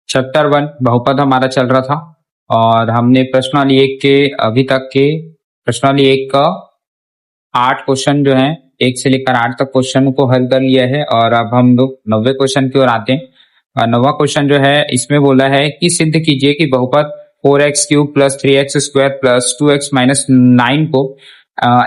Chapter 1 बहुपद हमारा चल रहा था और हमने प्रश्नावली 1 के अभी तक के प्रश्नावली 1 का 8 क्वेश्चन जो है 1 से लेकर 8 तक क्वेश्चन को हल कर लिया है और अब हम लोग 90 क्वेश्चन की ओर आते हैं। 9वां क्वेश्चन जो है इसमें बोला है कि सिद्ध कीजिए कि बहुपद 4x³ plus 3x² plus 2x minus 9 को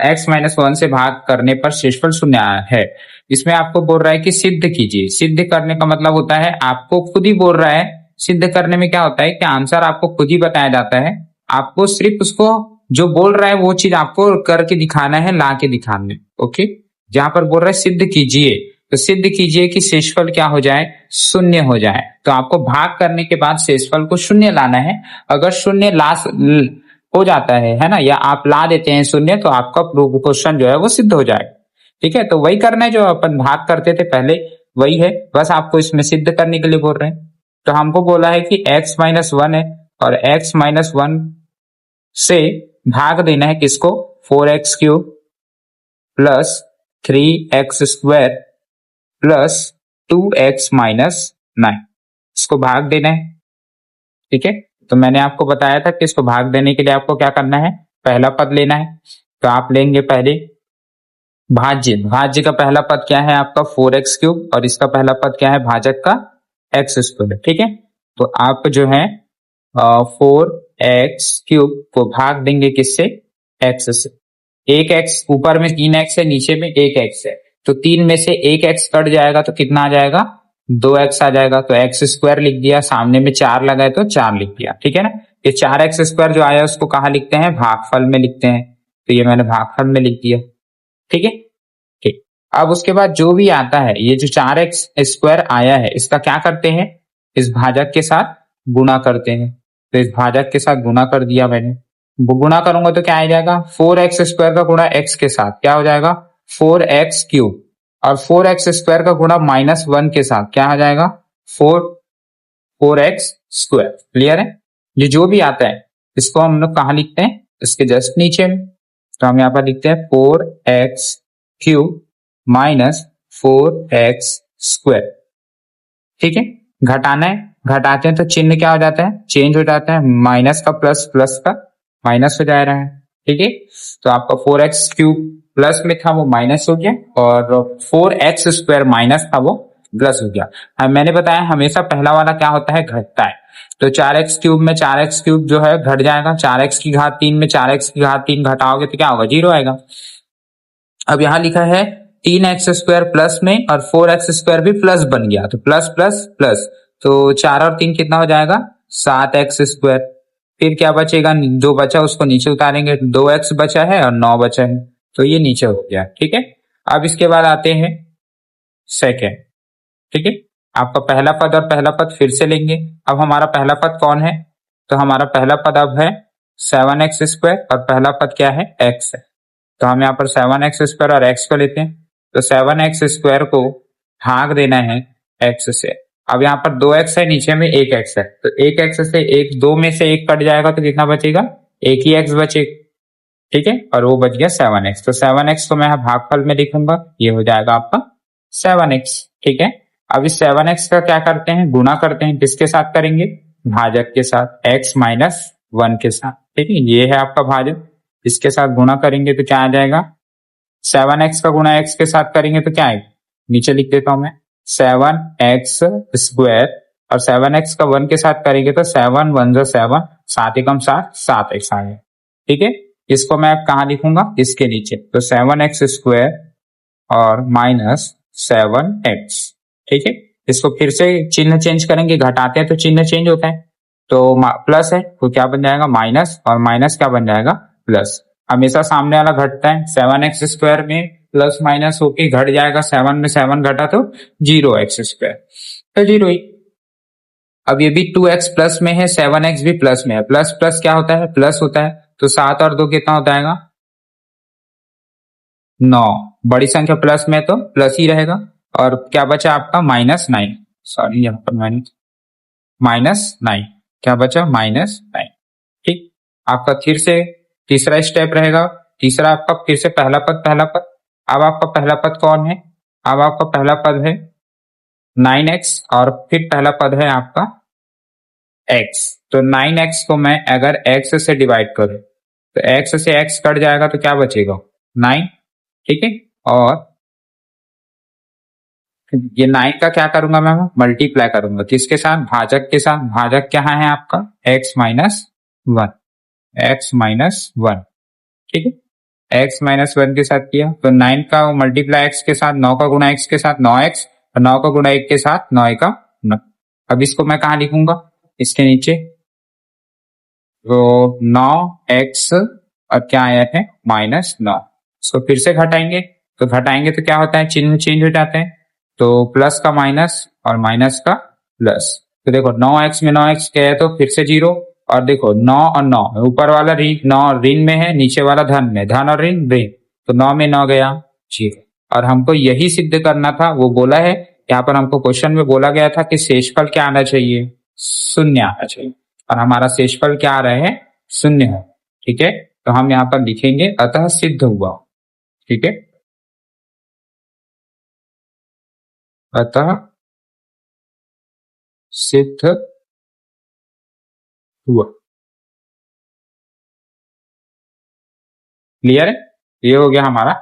x माइनस 1 से भाग करने पर शेषफल शून्य आया है। इसमें आपको बोल रहा है कि सिद्ध कीजिए। सिद्ध करने का मतलब होता है आपको खुद ही बोल रहा है। सिद्ध करने में क्या होता है कि आंसर आपको खुद ही बताया जाता है, आपको सिर्फ उसको जो बोल रहा है वो चीज आपको करके दिखाना है, ला के दिखाना है। ओके, जहां पर बोल रहा है सिद्ध कीजिए तो सिद्ध कीजिए कि शेषफल क्या हो जाए, शून्य हो जाए। तो आपको भाग करने के बाद शेषफल को शून्य लाना है। अगर शून्य हो जाता है ना, या आप ला देते हैं शून्य, तो आपका क्वेश्चन जो है वो सिद्ध हो जाएगा। ठीक है, तो वही करना है जो अपन भाग करते थे पहले, वही है, बस आपको इसमें सिद्ध करने के लिए बोल रहे हैं। तो हमको बोला है कि x माइनस 1 है और x माइनस 1 से भाग देना है किसको, 4x³ plus 3x² plus 2x minus 9, इसको भाग देना है। ठीक है, तो मैंने आपको बताया था कि इसको भाग देने के लिए आपको क्या करना है, पहला पद लेना है। तो आप लेंगे पहले भाज्य। भाज्य का पहला पद क्या है आपका 4x³ और इसका पहला पद क्या है भाजक का x²। ठीक है, तो आप जो है 4x³ को भाग देंगे किससे, x से। एक x ऊपर में 3x है, नीचे में 1x है, तो 3 में से 1x कट जाएगा तो कितना आ जाएगा, 2x आ जाएगा। तो x² लिख दिया, सामने में 4 लगाए तो 4 लिख दिया। ठीक है ना, ये 4x² जो आया उसको कहाँ लिखते हैं, भागफल में लिखते हैं। तो ये मैंने भागफल में लिख दिया। ठीक है, ठीक। अब उसके बाद जो भी आता है, ये जो 4x² आया है इसका क्या करते हैं, इस भाजक के साथ गुणा करते हैं। तो इस भाजक के साथ गुणा कर दिया मैंने। गुणा करूंगा तो क्या आ जाएगा, 4x² का गुणा x के साथ क्या हो जाएगा, 4x³ और 4x² का गुणा -1 के साथ क्या आ जाएगा, 4x²। क्लियर है, ये जो भी आता है इसको हम लोग कहाँ लिखते हैं, इसके जस्ट नीचे में। तो हम यहाँ पर लिखते हैं 4x³ माइनस 4x²। ठीक है, घटाना है, घटाते हैं तो चिन्ह क्या हो जाता है, चेंज हो जाता है, माइनस का प्लस, प्लस का माइनस हो जा रहा है। ठीक है, तो आपका 4x³ प्लस में था वो माइनस हो गया और 4x² माइनस था वो प्लस हो गया। मैंने बताया हमेशा पहला वाला क्या होता है, घटता है। तो 4x³ में 4x³ जो है घट जाएगा, 4x की घात 3 में 4x की घात 3 घटाओगे तो क्या होगा, 0 आएगा। अब यहां लिखा है 3x² प्लस में और 4x² भी प्लस बन गया, तो प्लस प्लस प्लस, तो 4 और 3 कितना हो जाएगा, 7x²। फिर क्या बचेगा, जो बचा उसको नीचे उतारेंगे, 2x बचा है और 9 बचा है, तो ये नीचे हो गया। ठीक है, अब इसके बाद आते हैं सेकेंड। ठीक है, आपका पहला पद और पहला पद फिर से लेंगे। अब हमारा पहला पद कौन है, तो हमारा पहला पद अब है 7x² और पहला पद क्या है, x है। तो हम यहाँ पर 7x² और x को लेते हैं। तो 7x² को भाग देना है x से। अब यहाँ पर 2x है, नीचे में 1x है, तो 1x से 2 में से 1 कट जाएगा तो कितना बचेगा, एक ही x बचेगा। ठीक है, और वो बच गया 7x। तो 7x को मैं भागफल में लिखूंगा, ये हो जाएगा आपका 7x। ठीक है, अब इस 7x का क्या करते हैं, गुणा करते हैं। किसके साथ करेंगे, भाजक के साथ, x माइनस 1 के साथ। ठीक है, ये है आपका भाजक, इसके साथ गुणा करेंगे तो क्या आ जाएगा, 7x का गुणा x के साथ करेंगे तो क्या आएगा, नीचे लिख देता हूं मैं 7x² और 7x का 1 के साथ करेंगे तो 7 1 जो 7, 7 एकम 7, 7x आ गया। ठीक है, इसको मैं कहाँ लिखूंगा, इसके नीचे। तो 7x² और माइनस 7x। ठीक है, इसको फिर से चिन्ह चेंज करेंगे, घटाते हैं तो चिन्ह चेंज होता है। तो प्लस है तो क्या बन जाएगा माइनस, और माइनस क्या बन जाएगा प्लस। हमेशा सामने वाला घटता है, 7x² में प्लस माइनस होके घट जाएगा, 7 में 7 घटा तो 0x², तो 0 ही। अब ये भी 2x प्लस में है, 7x भी प्लस में है, प्लस प्लस क्या होता है, प्लस होता है। तो 7 और 2 कितना होता है, 9। बड़ी संख्या प्लस में तो प्लस ही रहेगा। और क्या बचा आपका -9, सॉरी यहाँ पर -9, क्या बचा -9। ठीक, आपका फिर से तीसरा स्टेप रहेगा। तीसरा आपका फिर से पहला पद पहला पद। अब आपका पहला पद कौन है, अब आपका पहला पद है 9x और फिर पहला पद है आपका x, तो 9x को मैं अगर x से डिवाइड करूं तो x से x कट जाएगा तो क्या बचेगा 9, ठीक है। और ये 9 का क्या करूंगा मैं मल्टीप्लाई करूंगा किसके साथ, भाजक के साथ। भाजक क्या है आपका x minus one, x minus one, ठीक है। x माइनस वन के साथ किया तो 9 का मल्टीप्लाई x के साथ, 9 का गुणा x के साथ 9x, और 9 का गुणा 1 के साथ 9 का 9। अब इसको मैं कहा लिखूंगा इसके नीचे, तो 9x और क्या आया है माइनस 9। इसको फिर से घटाएंगे तो क्या होता है, चिन्ह चेंज हो जाते हैं, तो प्लस का माइनस और माइनस का प्लस। तो देखो 9x में 9x गया तो फिर से 0, और देखो 9 और 9 ऊपर वाला ऋण 9 ऋण में है, नीचे वाला धन में, धन और ऋण ऋण, तो 9 में 9 गया 0। और हमको यही सिद्ध करना था, वो बोला है यहाँ पर, हमको क्वेश्चन में बोला गया था कि शेषफल क्या आना चाहिए, शून्य आना चाहिए, और हमारा शेषफल क्या आ रहा है, शून्य है, ठीक है। तो हम यहाँ पर लिखेंगे अतः सिद्ध हुआ, ठीक है, अतः सिद्ध हुआ। क्लियर है, ये हो गया हमारा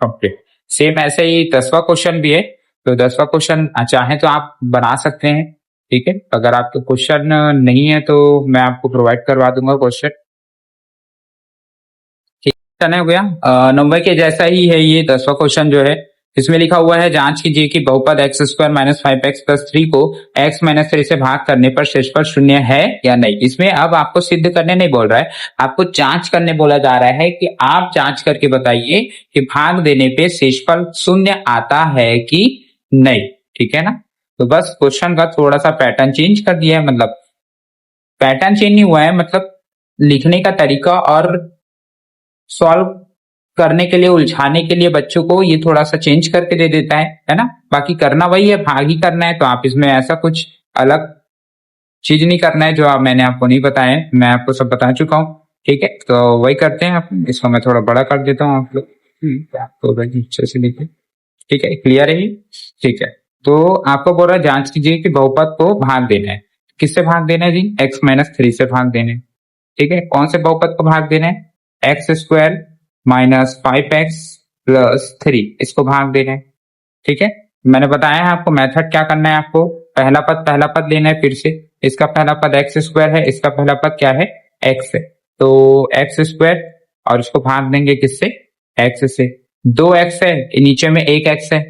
कंप्लीट। सेम ऐसे ही 10वां क्वेश्चन भी है, तो 10वां क्वेश्चन चाहे तो आप बना सकते हैं, ठीक है। अगर आपके क्वेश्चन नहीं है तो मैं आपको प्रोवाइड करवा दूंगा क्वेश्चन, ठीक है। हो गया 9वें के जैसा ही है ये 10वां क्वेश्चन जो है, इसमें लिखा हुआ है जांच कीजिए कि बहुपद x square minus 5x plus 3 को x माइनस 3 से भाग करने पर शेषफल शून्य है या नहीं। इसमें अब आपको सिद्ध करने नहीं बोल रहा है, आपको जांच करने बोला जा रहा है कि आप जांच करके बताइए कि भाग देने पे शेषफल शून्य आता है कि नहीं, ठीक है ना। तो बस क्वेश्चन का थोड़ा सा पैटर्न चेंज कर दिया है, मतलब पैटर्न चेंज नहीं हुआ है, मतलब लिखने का तरीका और सॉल्व करने के लिए, उलझाने के लिए बच्चों को ये थोड़ा सा चेंज करके दे देता है ना। बाकी करना वही है, भाग ही करना है, तो आप इसमें ऐसा कुछ अलग चीज नहीं करना है जो मैंने आपको नहीं बताया है, मैं आपको सब बता चुका हूँ, ठीक है। तो वही करते हैं आप, इसको मैं थोड़ा बड़ा कर देता हूँ, आप लोग आपको अच्छे से लिखे, ठीक है। क्लियर है, ठीक है। तो आपको बोल रहा है जांच कीजिए कि बहुपद को भाग देना है, किससे भाग देना है जी, x माइनस 3 से भाग देना है, ठीक है। कौन से बहुपद को भाग देना है, x square minus 5x plus 3, इसको भाग देना है, ठीक है। मैंने बताया है आपको मेथड क्या करना है, आपको पहला पद लेना है, फिर से इसका पहला पद एक्स स्क्वायर है, इसका पहला पद क्या है एक्स है, तो एक्स स्क्वायर, और इसको भाग देंगे किससे, एक्स से। 2x है, नीचे में 1x है,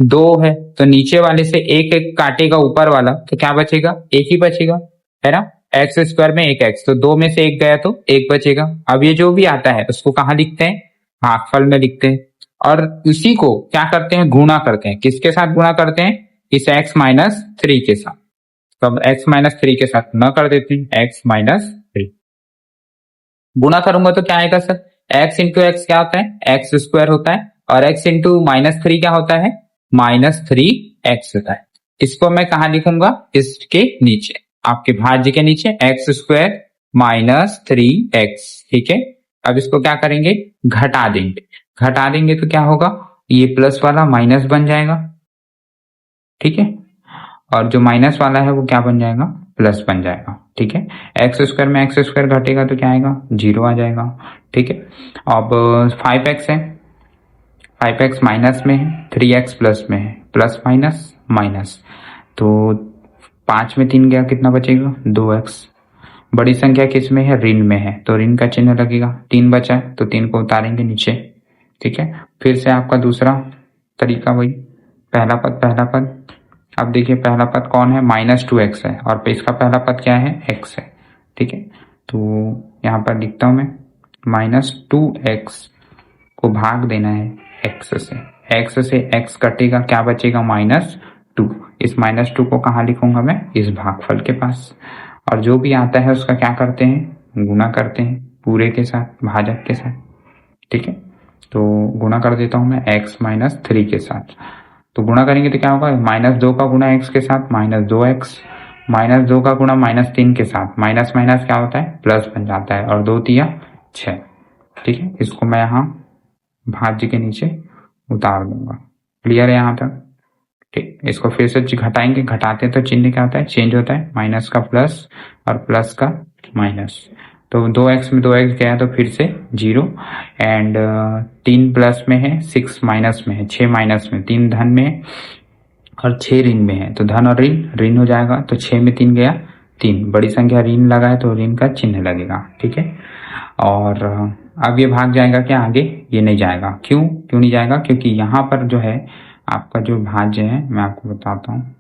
2 है, तो नीचे वाले से एक एक काटेगा ऊपर वाला, तो क्या बचेगा, एक ही बचेगा, है ना। एक्स स्क्वायर में 1x, तो 2 में से 1 गया तो 1 बचेगा। अब ये जो भी आता है उसको कहाँ लिखते हैं, भागफल में लिखते हैं, और इसी को क्या करते हैं, गुणा करते हैं, किसके साथ गुणा करते हैं, इस x माइनस 3 के साथ। तो अब x माइनस 3 के साथ न कर देते हैं, x माइनस 3 गुणा करूंगा तो क्या आएगा सर, x इंटू एक्स क्या होता है, एक्स स्क्वायर होता है, और x इंटू माइनस 3 क्या होता है, माइनस 3x होता है। इसको मैं कहा लिखूंगा, इसके नीचे, आपके भाज्य के नीचे, एक्स स्क्वायर माइनस 3x, ठीक है। अब इसको क्या करेंगे, घटा देंगे, घटा देंगे तो क्या होगा, ये प्लस वाला माइनस बन जाएगा, ठीक है, और जो माइनस वाला है वो क्या बन जाएगा, प्लस बन जाएगा, ठीक है। एक्स स्क्वायर में एक्स स्क्वायर घटेगा तो क्या आएगा, 0 आ जाएगा, ठीक है। अब 5x है, 5x माइनस में है, 3x प्लस में है, प्लस माइनस माइनस, तो 5 में 3 गया, कितना बचेगा, 2x। बड़ी संख्या किस में है, ऋण में है, तो ऋण का चिन्ह लगेगा, 3 बचा है तो 3 को उतारेंगे नीचे, ठीक है। फिर से आपका दूसरा तरीका वही, पहला पद, अब देखिए पहला पद कौन है, -2x है, और इसका पहला पद क्या है, x है, ठीक है। तो यहाँ पर लिखता हूं मैं, -2x को भाग देना है x से, x से x कटेगा, क्या बचेगा, -2। इस -2 को कहाँ लिखूंगा मैं, इस भागफल के पास, और जो भी आता है उसका क्या करते हैं, गुणा करते हैं पूरे के साथ, भाजक के साथ, ठीक है। तो गुणा कर देता हूं मैं x माइनस 3 के साथ, तो गुणा करेंगे तो क्या होगा, -2 का गुणा x के साथ -2x, -2 का गुणा -3 के साथ, माइनस माइनस क्या होता है, प्लस बन जाता है, और 2 तिया 6, ठीक है। इसको मैं यहाँ भाज्य के नीचे उतार दूंगा, क्लियर है यहाँ तक, ठीक, इसको फिर से घटाएंगे, घटाते तो चिन्ह क्या होता है, चेंज होता है, माइनस का प्लस और प्लस का माइनस। तो 2x में 2x गया तो फिर से 0 एंड 3 प्लस में है, 6 माइनस में है, 6 माइनस में, 3 धन में है और 6 ऋण में है, तो धन और ऋण ऋण हो जाएगा, तो 6 में 3 गया 3, बड़ी संख्या ऋण लगा है तो ऋण का चिन्ह लगेगा। ठीक है, और अब ये भाग जाएगा क्या आगे, ये नहीं जाएगा। क्यों नहीं जाएगा, क्योंकि यहाँ पर जो है आपका जो भाज्य है, मैं आपको बताता हूँ,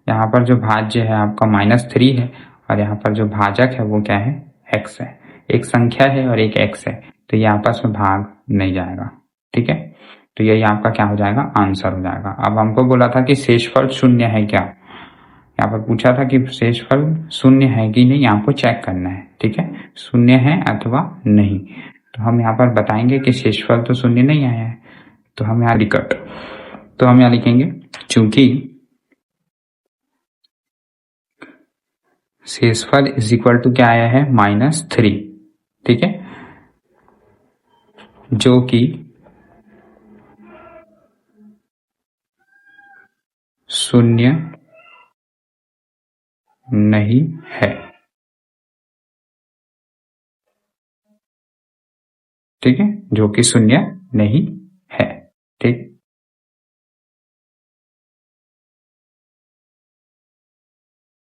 यहाँ पर जो भाज्य है आपका -3 है और यहाँ पर जो भाजक है वो क्या है, x है। एक संख्या है और एक x है, तो ये आपस में भाग नहीं जाएगा। ठीक है, तो यही आपका क्या हो जाएगा, आंसर हो जाएगा। अब हमको बोला था कि शेषफल शून्य है क्या, यहाँ पर पूछा था कि शेषफल शून्य है कि नहीं, आपको चेक करना है। ठीक है, शून्य है अथवा नहीं, तो हम यहाँ पर बताएंगे कि शेषफल तो शून्य नहीं आया है, तो हम यहाँ लिखट, तो हम यहाँ लिखेंगे चूंकि शेषफल इज इक्वल टू क्या आया है, -3। ठीक है, जो कि शून्य नहीं है। ठीक है, जो कि शून्य नहीं है। ठीक।